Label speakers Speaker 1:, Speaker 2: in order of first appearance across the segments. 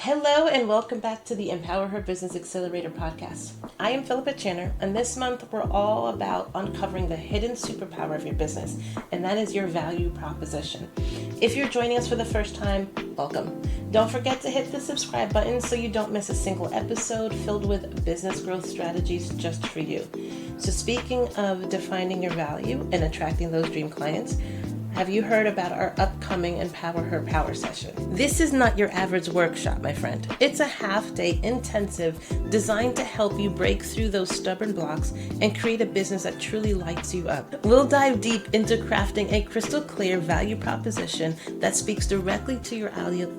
Speaker 1: Hello and welcome back to the Empower Her Business Accelerator Podcast. I am Philippa Channer, and this month we're all about uncovering the hidden superpower of your business, and that is your value proposition. If you're joining us for the first time, welcome. Don't forget to hit the subscribe button so you don't miss a single episode filled with business growth strategies just for you. So speaking of defining your value and attracting those dream clients, have you heard about our upcoming Empower Her Power session? This is not your average workshop, my friend. It's a half-day intensive designed to help you break through those stubborn blocks and create a business that truly lights you up. We'll dive deep into crafting a crystal clear value proposition that speaks directly to your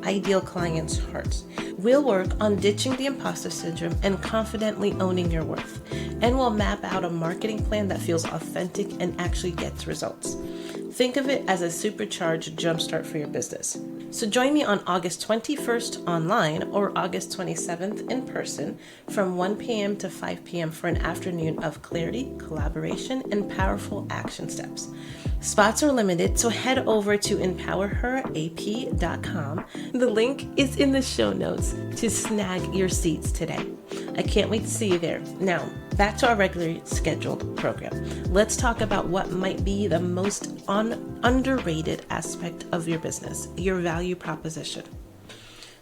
Speaker 1: ideal client's hearts. We'll work on ditching the imposter syndrome and confidently owning your worth. And we'll map out a marketing plan that feels authentic and actually gets results. Think of it as a supercharged jumpstart for your business. So join me on August 21st online or August 27th in person from 1 p.m. to 5 p.m. for an afternoon of clarity, collaboration, and powerful action steps. Spots are limited, so head over to EmpowerHerAP.com. The link is in the show notes to snag your seats today. I can't wait to see you there. Now, back to our regularly scheduled program. Let's talk about what might be the most underrated aspect of your business, your value proposition.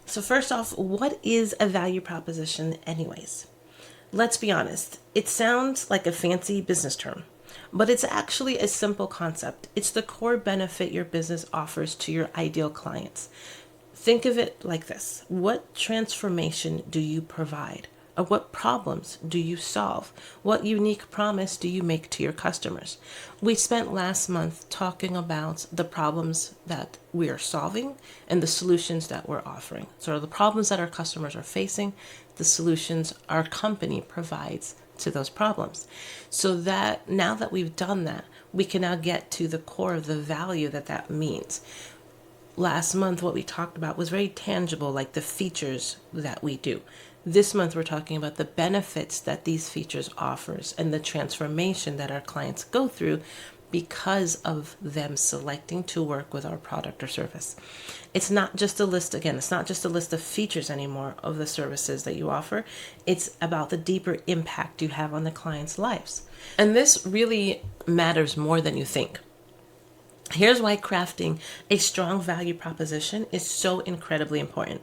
Speaker 1: So first off, what is a value proposition anyways? Let's be honest, it sounds like a fancy business term, but it's actually a simple concept. It's the core benefit your business offers to your ideal clients. Think of it like this. What transformation do you provide? Or what problems do you solve? What unique promise do you make to your customers? We spent last month talking about the problems that we are solving and the solutions that we're offering. So the problems that our customers are facing, the solutions our company provides to those problems. So that now that we've done that, we can now get to the core of the value that means. Last month, what we talked about was very tangible, like the features that we do. This month, we're talking about the benefits that these features offers and the transformation that our clients go through because of them selecting to work with our product or service. It's not just a list, again, it's not just a list of features anymore of the services that you offer. It's about the deeper impact you have on the client's lives. And this really matters more than you think. Here's why crafting a strong value proposition is so incredibly important.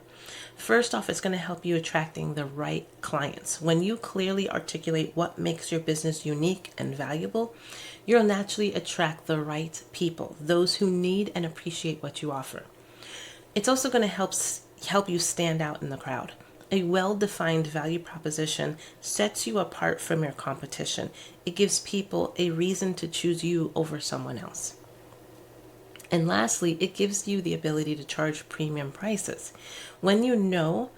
Speaker 1: First off, it's going to help you attracting the right clients. When you clearly articulate what makes your business unique and valuable, you'll naturally attract the right people, those who need and appreciate what you offer. It's also going to help you stand out in the crowd. A well-defined value proposition sets you apart from your competition. It gives people a reason to choose you over someone else. And lastly, it gives you the ability to charge premium prices. When you know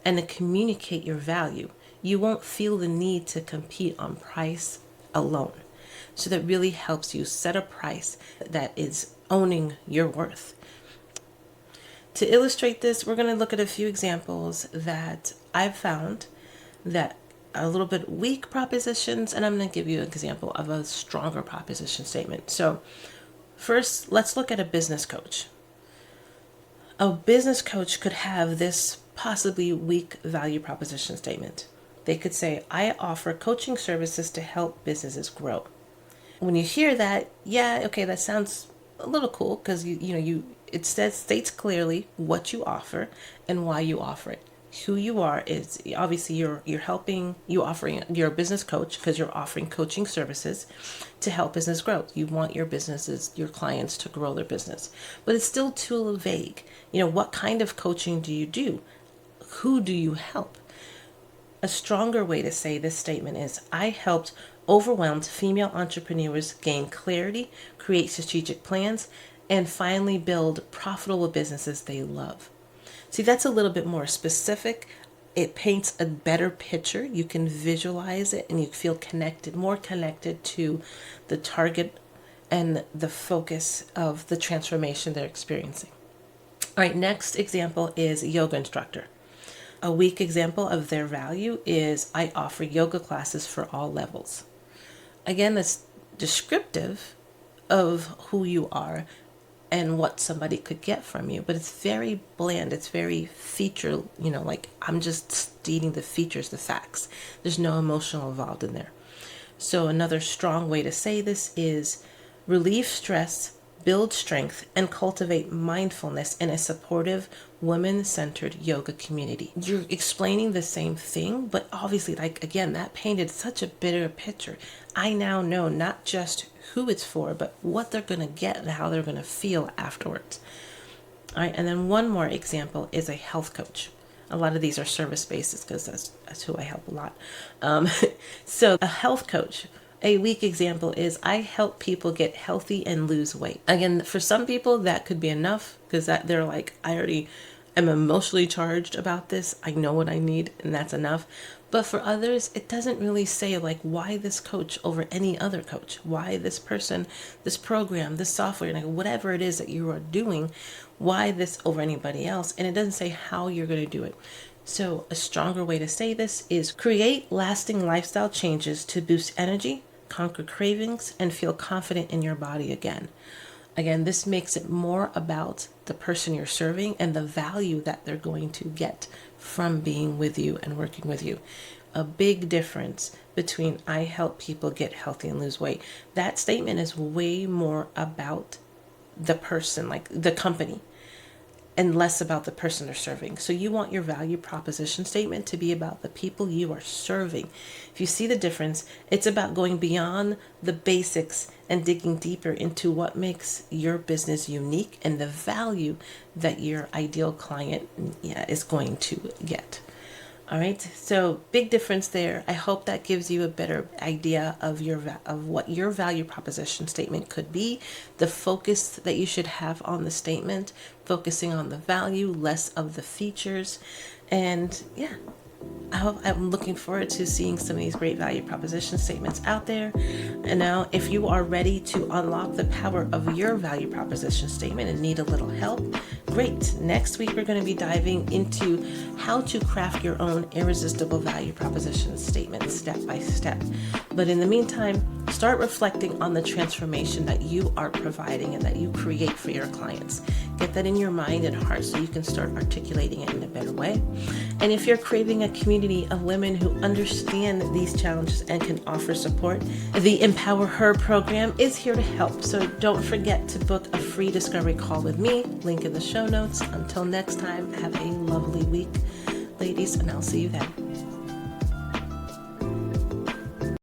Speaker 1: and communicate your value, you won't feel the need to compete on price alone. So that really helps you set a price that is owning your worth. To illustrate this, we're going to look at a few examples that I've found that are a little bit weak propositions, and I'm going to give you an example of a stronger proposition statement. So first, let's look at a business coach. A business coach could have this possibly weak value proposition statement. They could say, I offer coaching services to help businesses grow. When you hear that, yeah, okay, that sounds a little cool because it states clearly what you offer and why you offer it. Who you are is obviously you're a business coach because you're offering coaching services to help business grow. You want your clients to grow their business, but it's still too vague. What kind of coaching do you do? Who do you help? A stronger way to say this statement is, I helped overwhelmed female entrepreneurs gain clarity, create strategic plans, and finally build profitable businesses they love. See, that's a little bit more specific. It paints a better picture. You can visualize it and you feel more connected to the target and the focus of the transformation they're experiencing. All right, next example is yoga instructor. A weak example of their value is, I offer yoga classes for all levels. Again, that's descriptive of who you are and what somebody could get from you. But it's very bland. It's very feature, like I'm just stating the features, the facts. There's no emotional involved in there. So another strong way to say this is relieve stress, build strength, and cultivate mindfulness in a supportive, women-centered yoga community. You're explaining the same thing, but obviously, again, that painted such a bigger picture. I now know not just who it's for, but what they're going to get and how they're going to feel afterwards. All right, and then one more example is a health coach. A lot of these are service-based because that's who I help a lot. So a health coach, a weak example is I help people get healthy and lose weight. Again, for some people that could be enough because they're like, I already am emotionally charged about this. I know what I need and that's enough. But for others, it doesn't really say like why this coach over any other coach, why this person, this program, this software, like whatever it is that you are doing, why this over anybody else. And it doesn't say how you're going to do it. So a stronger way to say this is create lasting lifestyle changes to boost energy, conquer cravings, and feel confident in your body again. Again, this makes it more about the person you're serving and the value that they're going to get from being with you and working with you. A big difference between I help people get healthy and lose weight. That statement is way more about the person, like the company, and less about the person they're serving. So you want your value proposition statement to be about the people you are serving. If you see the difference, it's about going beyond the basics and digging deeper into what makes your business unique and the value that your ideal client is going to get. All right, so big difference there. I hope that gives you a better idea of what your value proposition statement could be, the focus that you should have on the statement, focusing on the value, less of the features. And yeah, I'm looking forward to seeing some of these great value proposition statements out there. And now, if you are ready to unlock the power of your value proposition statement and need a little help, great. Next week, we're going to be diving into how to craft your own irresistible value proposition statement step by step. But in the meantime, start reflecting on the transformation that you are providing and that you create for your clients. Get that in your mind and heart so you can start articulating it in a better way. And if you're craving a community of women who understand these challenges and can offer support, the Empower Her program is here to help. So don't forget to book a free discovery call with me. Link in the show notes. Until next time, have a lovely week, ladies, and I'll see you then.